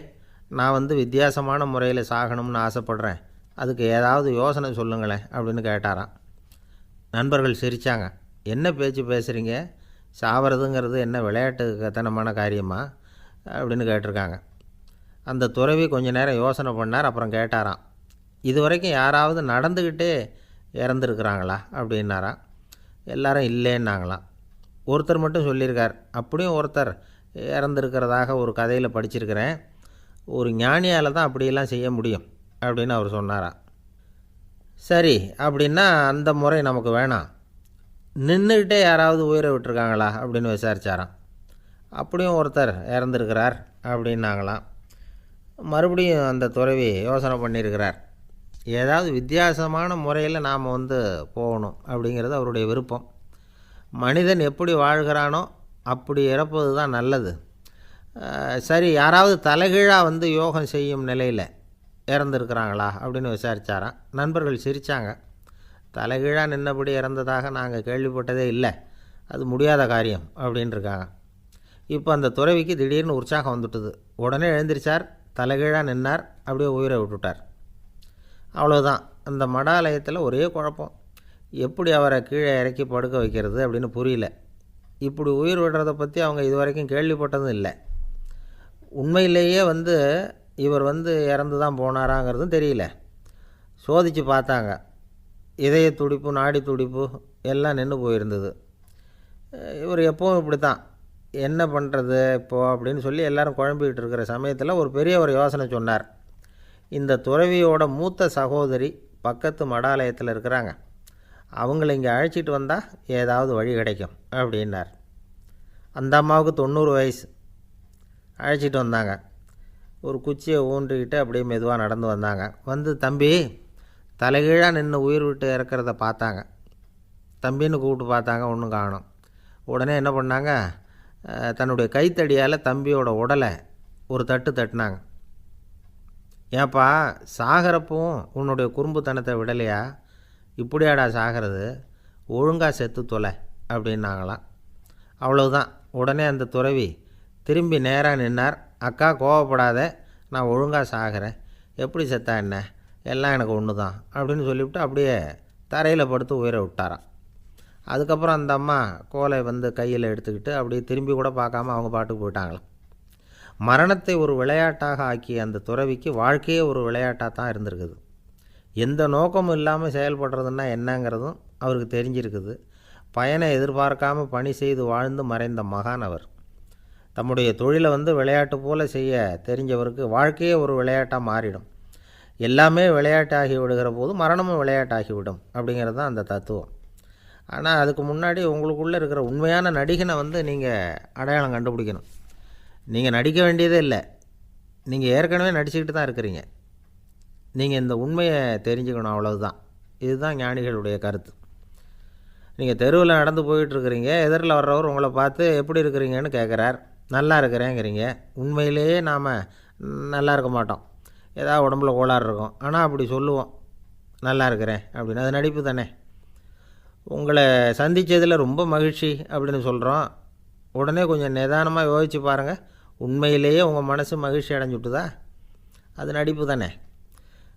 நான் வந்து வித்தியாசமான முறையில் சாகணும்னு ஆசைப்பட்றேன், அதுக்கு ஏதாவது யோசனை சொல்லுங்களேன் அப்படின்னு கேட்டாராம். நண்பர்கள் சிரித்தாங்க. என்ன பேச்சு பேசுகிறீங்க, சாவறதுங்கிறது என்ன விளையாட்டுத்தனமான காரியமா அப்படின்னு கேட்டிருக்காங்க. அந்த துறவி கொஞ்ச நேரம் யோசனை பண்ணார். அப்புறம் கேட்டாராம், இது வரைக்கும் யாராவது நடந்துக்கிட்டே இறந்துருக்குறாங்களா அப்படின்னாராம். எல்லாரும் இல்லைன்னாங்களாம். ஒருத்தர் மட்டும் சொல்லியிருக்கார், அப்படியும் ஒருத்தர் இறந்துருக்கிறதாக ஒரு கதையில் படிச்சிருக்கிறேன், ஒரு ஞானியால் தான் அப்படியெல்லாம் செய்ய முடியும் அப்படின்னு அவர் சொன்னாராம். சரி, அப்படின்னா அந்த முறை நமக்கு வேணாம், நின்றுக்கிட்டே யாராவது உயிரை விட்டுருக்காங்களா அப்படின்னு விசாரித்தாராம். அப்படியும் ஒருத்தர் இறந்துருக்கிறார் அப்படின்னாங்களாம். மறுபடியும் அந்த துறவி யோசனை பண்ணியிருக்கிறார். ஏதாவது வித்தியாசமான முறையில் நாம் வந்து போகணும் அப்படிங்கிறது அவருடைய விருப்பம். மனிதன் எப்படி வாழ்கிறானோ அப்படி இறப்பது தான் நல்லது. சரி, யாராவது தலைகீழாக வந்து யோகம் செய்யும் நிலையில் இறந்துருக்கிறாங்களா அப்படின்னு விசாரித்தாராம். நண்பர்கள் சிரித்தாங்க. தலைகீழாக நின்னபடி இறந்ததாக நாங்கள் கேள்விப்பட்டதே இல்லை, அது முடியாத காரியம் அப்படின்ட்டுருக்காங்க. இப்போ அந்த துறவிக்கு திடீர்னு உற்சாகம் வந்துட்டுது. உடனே எழுந்திரிச்சார், தலைகீழாக நின்னார், அப்படியே உயிரை விட்டுட்டார். அவ்வளோதான். அந்த மடாலயத்தில் ஒரே குழப்பம், எப்படி அவரை கீழே இறக்கி படுக்க வைக்கிறது அப்படின்னு புரியல. இப்படி உயிர் விடுறதை பற்றி அவங்க இது வரைக்கும் கேள்விப்பட்டதும் இல்லை. உண்மையிலேயே வந்து இவர் வந்து இறந்து தான் போனாராங்கிறதும் தெரியல. சோதித்து பார்த்தாங்க, இதய துடிப்பு, நாடி துடிப்பு எல்லாம் நின்று போயிருந்தது. இவர் எப்பவும் இப்படி தான், என்ன பண்ணுறது இப்போது அப்படின்னு சொல்லி எல்லோரும் குழம்பிக்கிட்டு இருக்கிற சமயத்தில் ஒரு பெரிய ஒரு யோசனை சொன்னார். இந்த துறவியோட மூத்த சகோதரி பக்கத்து மடாலயத்தில் இருக்கிறாங்க, அவங்கள இங்கே அழைச்சிட்டு வந்தால் ஏதாவது வழி கிடைக்கும் அப்படின்னார். அந்த அம்மாவுக்கு 90 வயசு. அழைச்சிட்டு வந்தாங்க. ஒரு குச்சியை ஊன்றிக்கிட்டு அப்படியே மெதுவாக நடந்து வந்தாங்க. வந்து, தம்பி, தலைகீழாக நின்று உயிர் விட்டு இறக்கிறத பார்த்தாங்க. தம்பின்னு கூப்பிட்டு பார்த்தாங்க, ஒன்றும் காணோம். உடனே என்ன பண்ணாங்க, தன்னுடைய கைத்தடியால் தம்பியோட உடலை ஒரு தட்டு தட்டினாங்க. ஏப்பா, சாகிறப்பவும் உன்னுடைய குறும்புத்தனத்தை விடலையா, இப்படியாடா சாகிறது, ஒழுங்காக செத்து தொலை அப்படின்னாங்களாம். அவ்வளவுதான். உடனே அந்த துறவி திரும்பி நேராக நின்னார். அக்கா, கோவப்படாத, நான் ஒழுங்காக சாகிறேன், எப்படி செத்தா என்ன, எல்லாம் எனக்கு ஒன்று தான் அப்படின்னு சொல்லிவிட்டு அப்படியே தரையில் படுத்து உயிரை விட்டாராம். அதுக்கப்புறம் அந்த அம்மா கோலை வந்து கையில் எடுத்துக்கிட்டு அப்படியே திரும்பி கூட பார்க்காம அவங்க பாட்டுக்கு போயிட்டாங்களாம். மரணத்தை ஒரு விளையாட்டாக ஆக்கிய அந்த துறவிக்கு வாழ்க்கையே ஒரு விளையாட்டாக தான் இருந்திருக்குது. எந்த நோக்கமும் இல்லாமல் செயல்படுறதுன்னா என்னங்கிறதும் அவருக்கு தெரிஞ்சிருக்குது. பயனை எதிர்பார்க்காம பணி செய்து வாழ்ந்து மறைந்த மகான் அவர். தம்முடைய தொழிலை வந்து விளையாட்டு போல் செய்ய தெரிஞ்சவருக்கு வாழ்க்கையே ஒரு விளையாட்டாக மாறிடும். எல்லாமே விளையாட்டாகி விடுகிற போது மரணமும் விளையாட்டாகிவிடும் அப்படிங்கிறது தான் அந்த தத்துவம். ஆனால் அதுக்கு முன்னாடி உங்களுக்குள்ளே இருக்கிற உண்மையான நடிகனை வந்து நீங்கள் அடையாளம் கண்டுபிடிக்கணும். நீங்கள் நடிக்க வேண்டியதே இல்லை, நீங்கள் ஏற்கனவே நடிச்சுக்கிட்டு தான் இருக்கிறீங்க. நீங்கள் இந்த உண்மையை தெரிஞ்சுக்கணும், அவ்வளவுதான். இதுதான் ஞானிகளுடைய கருத்து. நீங்கள் தெருவில் நடந்து போயிட்டுருக்கிறீங்க, எதிரில் வர்றவர் உங்களை பார்த்து எப்படி இருக்கிறீங்கன்னு கேட்குறார். நல்லா இருக்கிறேங்கிறீங்க. உண்மையிலேயே நாம் நல்லா இருக்க மாட்டோம், ஏதாவது உடம்புல கோளாறு இருக்கும். ஆனால் அப்படி சொல்லுவோம், நல்லா இருக்கிறேன் அப்படின்னு. அது நடிப்பு தானே. உங்களை சந்தித்ததில் ரொம்ப மகிழ்ச்சி அப்படின்னு சொல்கிறோம். உடனே கொஞ்சம் நிதானமாக யோசித்து பாருங்கள், உண்மையிலேயே உங்கள் மனசு மகிழ்ச்சி அடைஞ்சுட்டுதா? அது நடிப்பு தானே.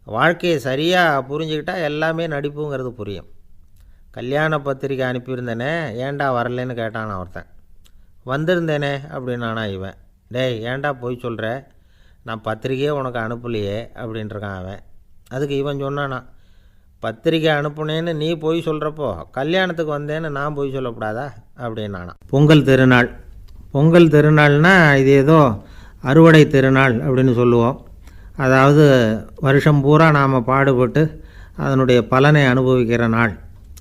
வாழ்க்கையை சரியாக புரிஞ்சுக்கிட்டால் எல்லாமே நடிப்புங்கிறது புரியும். கல்யாண பத்திரிக்கை அனுப்பியிருந்தேனே, ஏன்டா வரலன்னு கேட்டான் ஒருத்தன். வந்திருந்தேனே அப்படின்னானா இவன். டேய், ஏன்டா போய் சொல்கிற, நான் பத்திரிக்கையே உனக்கு அனுப்பலையே அப்படின்ட்டுருக்கான் அவன். அதுக்கு இவன் சொன்னானா, பத்திரிக்கை அனுப்புனேன்னு நீ போய் சொல்கிறப்போ கல்யாணத்துக்கு வந்தேன்னு நான் போய் சொல்லக்கூடாதா அப்படின்னானா. பொங்கல் திருநாள். பொங்கல் திருநாள்னால் இது ஏதோ அறுவடை திருநாள் அப்படின்னு சொல்லுவோம். அதாவது வருஷம் பூரா நாம் பாடுபட்டு அதனுடைய பலனை அனுபவிக்கிற நாள்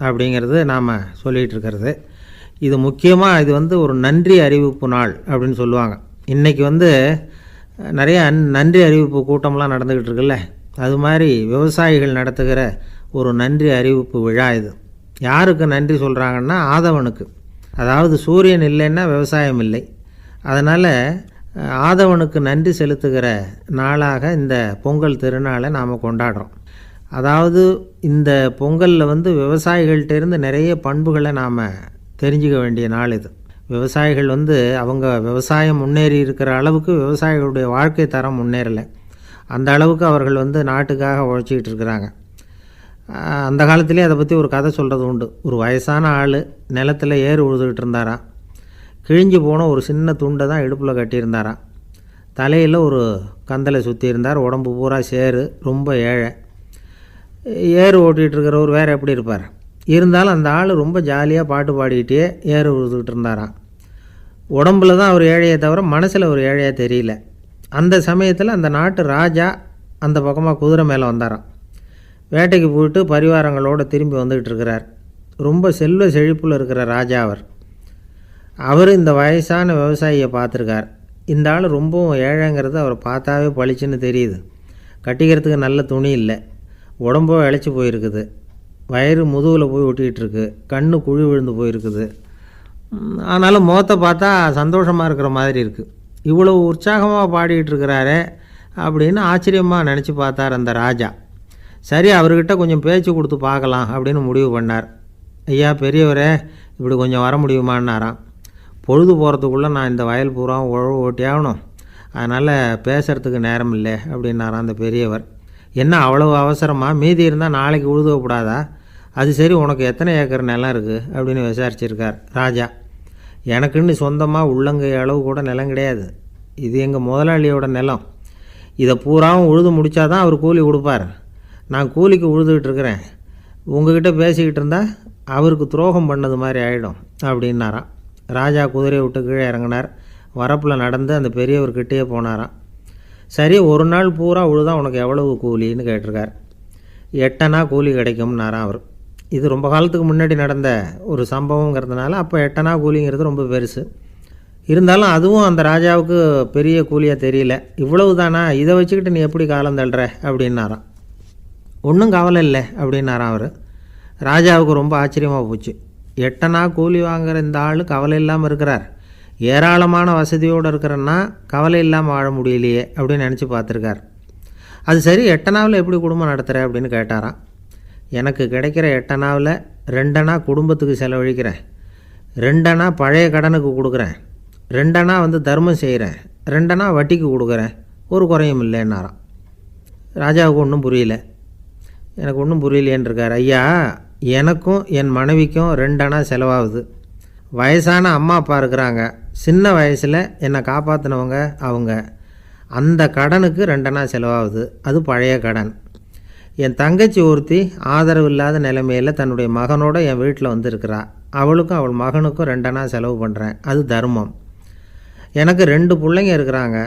அப்படிங்கிறது நாம் சொல்லிகிட்டு இருக்கிறது. இது முக்கியமாக இது வந்து ஒரு நன்றி அறிவிப்பு நாள் அப்படின்னு சொல்லுவாங்க. இன்றைக்கி வந்து நிறைய நன்றி அறிவிப்பு கூட்டம்லாம் நடந்துக்கிட்டு இருக்குல்ல, அது மாதிரி விவசாயிகள் நடத்துகிற ஒரு நன்றி அறிவிப்பு விழா இது. யாருக்கு நன்றி சொல்கிறாங்கன்னா ஆதவனுக்கு. அதாவது சூரியன் இல்லைன்னா விவசாயம் இல்லை. அதனால் ஆதவனுக்கு நன்றி செலுத்துகிற நாளாக இந்த பொங்கல் திருநாளை நாம் கொண்டாடுறோம். அதாவது இந்த பொங்கலில் வந்து விவசாயிகள்கிட்டேருந்து நிறைய பண்புகளை நாம் தெரிஞ்சுக்க வேண்டிய நாள் இது. விவசாயிகள் வந்து அவங்க விவசாயம் முன்னேறி இருக்கிற அளவுக்கு விவசாயிகளுடைய வாழ்க்கை தரம் முன்னேறலை. அந்த அளவுக்கு அவர்கள் நாட்டுக்காக உழைச்சிக்கிட்டு இருக்கிறாங்க. அந்த காலத்துலேயே அதை பற்றி ஒரு கதை சொல்கிறது உண்டு. ஒரு வயசான ஆள் நிலத்தில் ஏறு உழுதுகிட்டு இருந்தாராம். கிழிஞ்சு போன ஒரு சின்ன துண்டை தான் இடுப்பில் கட்டியிருந்தாராம். தலையில் ஒரு கந்தலை சுற்றி இருந்தார். உடம்பு பூரா சேரு, ரொம்ப ஏழை. ஏறு ஓட்டிகிட்டு இருக்கிறவர் வேறு எப்படி இருப்பார்? இருந்தாலும் அந்த ஆள் ரொம்ப ஜாலியாக பாட்டு பாடிக்கிட்டே ஏறு உழுதுகிட்டு இருந்தாராம். உடம்புல தான் அவர் ஏழையை தவிர மனசில் ஒரு ஏழையாக தெரியல. அந்த சமயத்தில் அந்த நாட்டு ராஜா அந்த பக்கமாக குதிரை மேலே வந்தாராம். வேட்டைக்கு போயிட்டு பரிவாரங்களோடு திரும்பி வந்துக்கிட்டு இருக்கிறார். ரொம்ப செல்வ செழிப்பில் இருக்கிற ராஜா அவர் இந்த வயசான விவசாயியை பார்த்துருக்கார். இந்த ஆள் ரொம்பவும் ஏழைங்கிறது அவரை பார்த்தாவே பளிச்சுன்னு தெரியுது. கட்டிக்கிறதுக்கு நல்ல துணி இல்லை, உடம்போ இழைச்சி போயிருக்குது, வயிறு முதுகில் போய் ஒட்டிக்கிட்டு இருக்கு, கண்ணு குழி விழுந்து போயிருக்குது. ஆனாலும் முகத்தை பார்த்தா சந்தோஷமாக இருக்கிற மாதிரி இருக்குது. இவ்வளோ உற்சாகமாக பாடிக்கிட்டு இருக்கிறாரே அப்படின்னு ஆச்சரியமாக நினச்சி பார்த்தார் அந்த ராஜா. சரி, அவர்கிட்ட கொஞ்சம் பேச்சு கொடுத்து பார்க்கலாம் அப்படின்னு முடிவு பண்ணார். ஐயா பெரியவரே, இப்படி கொஞ்சம் வர முடியுமான்னாராம். பொழுது போகிறதுக்குள்ளே நான் இந்த வயல் பூரா உழவு ஓட்டி ஆகணும், அதனால் பேசுகிறதுக்கு நேரம் இல்லை அப்படின்னாராம் அந்த பெரியவர். என்ன அவ்வளவு அவசரமாக? மீதி இருந்தால் நாளைக்கு உழுதக்கூடாதா? அது சரி, உனக்கு எத்தனை ஏக்கர் நிலம் இருக்குது அப்படின்னு விசாரிச்சிருக்கார் ராஜா. எனக்குன்னு சொந்தமாக உள்ளங்கை அளவு கூட நிலம் கிடையாது. இது எங்கள் முதலாளியோட நிலம். இதை பூராவும் உழுது முடித்தா தான் அவர் கூலி கொடுப்பார். நான் கூலிக்கு உழுதுகிட்டு இருக்கிறேன். உங்ககிட்ட பேசிக்கிட்டு இருந்தால் அவருக்கு துரோகம் பண்ணது மாதிரி ஆகிடும் அப்படின்னாராம். ராஜா குதிரையை விட்டு கீழே இறங்கினார். வரப்பில் நடந்து அந்த பெரியவர்கிட்டே போனாராம். சரி, ஒரு நாள் பூரா உழுதா உனக்கு எவ்வளவு கூலின்னு கேட்டிருக்கார். 8 அணா கூலி கிடைக்கும்னாராம் அவர். இது ரொம்ப காலத்துக்கு முன்னாடி நடந்த ஒரு சம்பவங்கிறதுனால அப்போ 8 அணா கூலிங்கிறது ரொம்ப பெருசு. இருந்தாலும் அதுவும் அந்த ராஜாவுக்கு பெரிய கூலியாக தெரியல. இவ்வளவு தானா, இதை வச்சுக்கிட்டு நீ எப்படி காலம் தள்ளுற அப்படின்னாராம். ஒன்றும் கவலை இல்லை அப்படின்னாராம் அவர். ராஜாவுக்கு ரொம்ப ஆச்சரியமாக போச்சு. 8 அணா கூலி வாங்குகிற இந்த ஆள் கவலை இல்லாமல் இருக்கிறார், ஏராளமான வசதியோடு இருக்கிறன்னா கவலை இல்லாமல் வாழ முடியலையே அப்படின்னு நினச்சி பார்த்துருக்கார். அது சரி, 8 அணாவில் எப்படி குடும்பம் நடத்துகிற அப்படின்னு கேட்டாராம். எனக்கு கிடைக்கிற 8 அணாவில் 2 அணா குடும்பத்துக்கு செலவழிக்கிறேன், 2 அணா பழைய கடனுக்கு கொடுக்குறேன், 2 அணா தர்மம் செய்கிறேன், 2 அணா வட்டிக்கு கொடுக்குறேன், ஒரு குறையும் இல்லைன்னாராம். ராஜாவுக்கு ஒன்றும் புரியல. எனக்கு ஒன்றும் புரியலேன்னு இருக்கார். ஐயா, எனக்கும் என் மனைவிக்கும் 2 அணா செலவாகுது. வயசான அம்மா அப்பா இருக்கிறாங்க, சின்ன வயசில் என்னை காப்பாற்றினவங்க அவங்க. அந்த கடனுக்கு 2 அணா செலவாகுது, அது பழைய கடன். என் தங்கச்சி ஒருத்தி ஆதரவு இல்லாத நிலைமையில் தன்னுடைய மகனோட என் வீட்டில் இருக்கிறா. அவளுக்கும் அவள் மகனுக்கும் 2 அணா செலவு பண்ணுறேன், அது தர்மம். எனக்கு 2 பிள்ளைங்க இருக்கிறாங்க,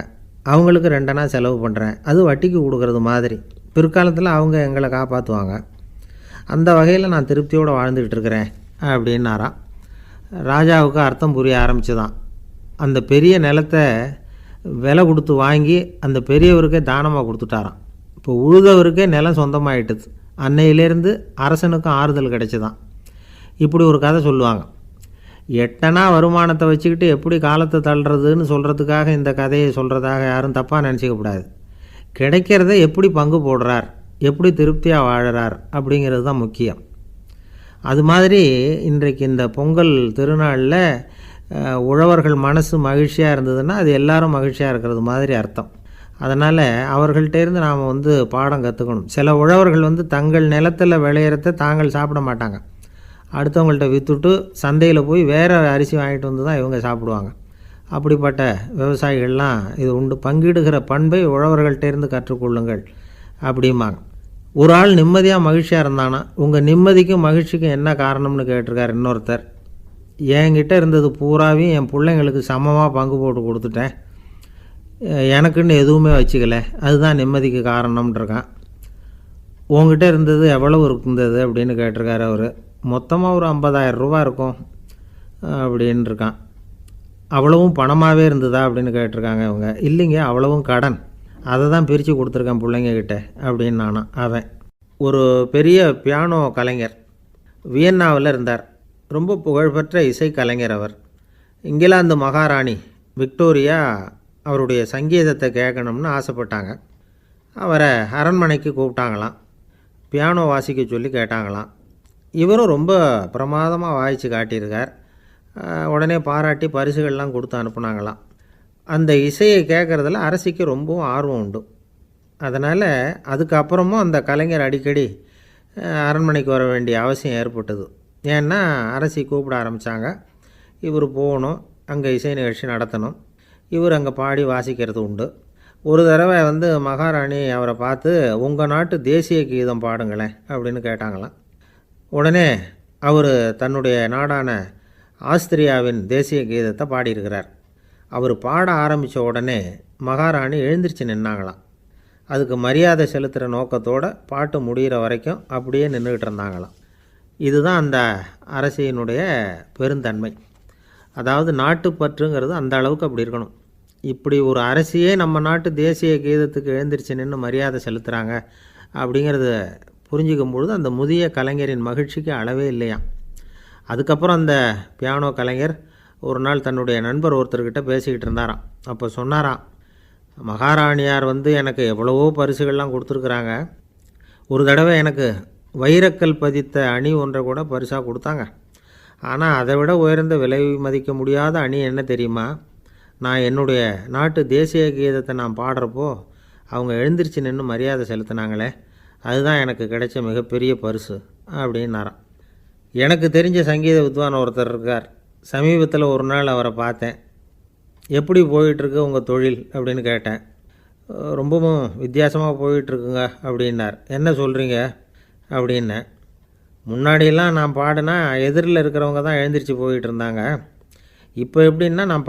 அவங்களுக்கு 2 அணா செலவு பண்ணுறேன், அது வட்டிக்கு கொடுக்கறது மாதிரி. பிற்காலத்தில் அவங்க எங்களை காப்பாற்றுவாங்க. அந்த வகையில் நான் திருப்தியோடு வாழ்ந்துக்கிட்டு இருக்கிறேன் அப்படின்னாராம். ராஜாவுக்கு அர்த்தம் புரிய ஆரம்பிச்சுதான். அந்த பெரிய நிலத்தை விலை கொடுத்து வாங்கி அந்த பெரியவருக்கே தானமாக கொடுத்துட்டாராம். இப்போ உழுதவருக்கே நிலம் சொந்தமாகிட்டுது. அன்னையிலேருந்து அரசனுக்கும் ஆறுதல் கிடைச்சிதான். இப்படி ஒரு கதை சொல்லுவாங்க. 8 அணா வருமானத்தை வச்சுக்கிட்டு எப்படி காலத்தை தள்ளுறதுன்னு சொல்கிறதுக்காக இந்த கதையை சொல்கிறதாக யாரும் தப்பாக நினச்சிக்கக்கூடாது. கிடைக்கிறத எப்படி பங்கு போடுறார், எப்படி திருப்தியாக வாழறார் அப்படிங்கிறது தான் முக்கியம். அது மாதிரி இன்றைக்கு இந்த பொங்கல் திருநாளில் உழவர்கள் மனசு மகிழ்ச்சியாக இருந்ததுன்னா அது எல்லாரும் மகிழ்ச்சியாக இருக்கிறது மாதிரி அர்த்தம். அதனால் அவர்கள்ட்டேருந்து நாம் பாடம் கற்றுக்கணும். சில உழவர்கள் தங்கள் நிலத்தில் விளையிறத தாங்கள் சாப்பிட மாட்டாங்க, அடுத்தவங்கள்ட்ட விற்றுட்டு சந்தையில் போய் வேறு அரிசி வாங்கிட்டு வந்து தான் இவங்க சாப்பிடுவாங்க. அப்படிப்பட்ட விவசாயிகள்லாம் இது உண்டு. பங்கிடுகிற பண்பை உழவர்கள்ட்டேருந்து கற்றுக்கொள்ளுங்கள் அப்படிம்பாங்க. ஒரு ஆள் நிம்மதியாக மகிழ்ச்சியாக இருந்தானா, உங்கள் நிம்மதிக்கும் மகிழ்ச்சிக்கும் என்ன காரணம்னு கேட்டிருக்கார் இன்னொருத்தர். என்கிட்ட இருந்தது பூராவையும் என் பிள்ளைங்களுக்கு சமமாக பங்கு போட்டு கொடுத்துட்டேன், எனக்குன்னு எதுவுமே வச்சுக்கல, அதுதான் நிம்மதிக்கு காரணம்ன்றிருக்கான். உங்ககிட்ட இருந்தது எவ்வளவு இருந்தது அப்படின்னு கேட்டிருக்காரு அவர். மொத்தமாக ஒரு 50,000 ரூபா இருக்கும் அப்படின்னு இருக்கான். அவ்வளவும் பணமாகவே இருந்ததா அப்படின்னு கேட்டிருக்காங்க இவங்க. இல்லைங்க, அவ்வளவும் கடன், அதை தான் பிரித்து கொடுத்துருக்கேன் பிள்ளைங்கக்கிட்ட அப்படின்னு நானும். அவன் ஒரு பெரிய பியானோ கலைஞர், வியன்னாவில் இருந்தார். ரொம்ப புகழ்பெற்ற இசை கலைஞர் அவர். இங்கிலாந்து மகாராணி விக்டோரியா அவருடைய சங்கீதத்தை கேட்கணும்னு ஆசைப்பட்டாங்க. அவரை அரண்மனைக்கு கூப்பிட்டாங்களாம். பியானோ வாசிக்க சொல்லி கேட்டாங்களாம். இவரும் ரொம்ப பிரமாதமாக வாய்ச்சி காட்டியிருக்கார். உடனே பாராட்டி பரிசுகள்லாம் கொடுத்து அனுப்புனாங்களாம். அந்த இசையை கேட்குறதுல அரசிக்கு ரொம்பவும் ஆர்வம் உண்டு. அதனால் அதுக்கப்புறமும் அந்த கலைஞர் அடிக்கடி அரண்மனைக்கு வர வேண்டிய அவசியம் ஏற்பட்டது. ஏன்னா அரசி கூப்பிட ஆரம்பித்தாங்க. இவர் போகணும், அங்கே இசை நிகழ்ச்சி நடத்தணும். இவர் அங்கே பாடி வாசிக்கிறது உண்டு. ஒரு தடவை மகாராணி அவரை பார்த்து, உங்கள் நாட்டு தேசிய கீதம் பாடுங்களேன் அப்படின்னு கேட்டாங்களாம். உடனே அவர் தன்னுடைய நாடான ஆஸ்திரியாவின் தேசிய கீதத்தை பாடியிருக்கிறார். அவர் பாட ஆரம்பித்த உடனே மகாராணி எழுந்திரிச்சு நின்னாங்களாம். அதுக்கு மரியாதை செலுத்துகிற நோக்கத்தோடு பாட்டு முடிகிற வரைக்கும் அப்படியே நின்றுக்கிட்டு இருந்தாங்களாம். இதுதான் அந்த அரசியினுடைய பெருந்தன்மை. அதாவது நாட்டுப்பற்றுங்கிறது அந்த அளவுக்கு அப்படி இருக்கணும். இப்படி ஒரு அரசியே நம்ம நாட்டு தேசிய கீதத்துக்கு எழுந்திரிச்சு நின்று மரியாதை செலுத்துகிறாங்க அப்படிங்கிறத புரிஞ்சிக்கும் பொழுது அந்த முதிய கலைஞரின் மகிழ்ச்சிக்கு அளவே இல்லையாம். அதுக்கப்புறம் அந்த பியானோ கலைஞர் ஒரு நாள் தன்னுடைய நண்பர் ஒருத்தர்கிட்ட பேசிக்கிட்டு இருந்தாராம். அப்போ சொன்னாராம், மகாராணியார் எனக்கு எவ்வளவோ பரிசுகள்லாம் கொடுத்துருக்குறாங்க. ஒரு தடவை எனக்கு வைரக்கல் பதித்த அணி ஒன்றை கூட பரிசாக கொடுத்தாங்க. ஆனால் அதை விட உயர்ந்த விலை மதிக்க முடியாத அணி என்ன தெரியுமா? நான் என்னுடைய நாட்டு தேசிய கீதத்தை நான் பாடுறப்போ அவங்க எழுந்திரிச்சு நின்று மரியாதை செலுத்தினாங்களே, அதுதான் எனக்கு கிடைச்ச மிகப்பெரிய பரிசு அப்படின்னாராம். எனக்கு தெரிஞ்ச சங்கீத வித்வான் ஒருத்தர் இருக்கார். சமீபத்தில் ஒரு நாள் அவரை பார்த்தேன். எப்படி போயிட்டுருக்கு உங்கள் தொழில் அப்படின்னு கேட்டேன். ரொம்பவும் வித்தியாசமாக போயிட்டுருக்குங்க அப்படின்னார். என்ன சொல்கிறீங்க அப்படின்னேன். முன்னாடியெல்லாம் நான் பாடினா எதிரில் இருக்கிறவங்க தான் எழுந்திரிச்சு போயிட்டு இருந்தாங்க. இப்போ எப்படின்னா நான்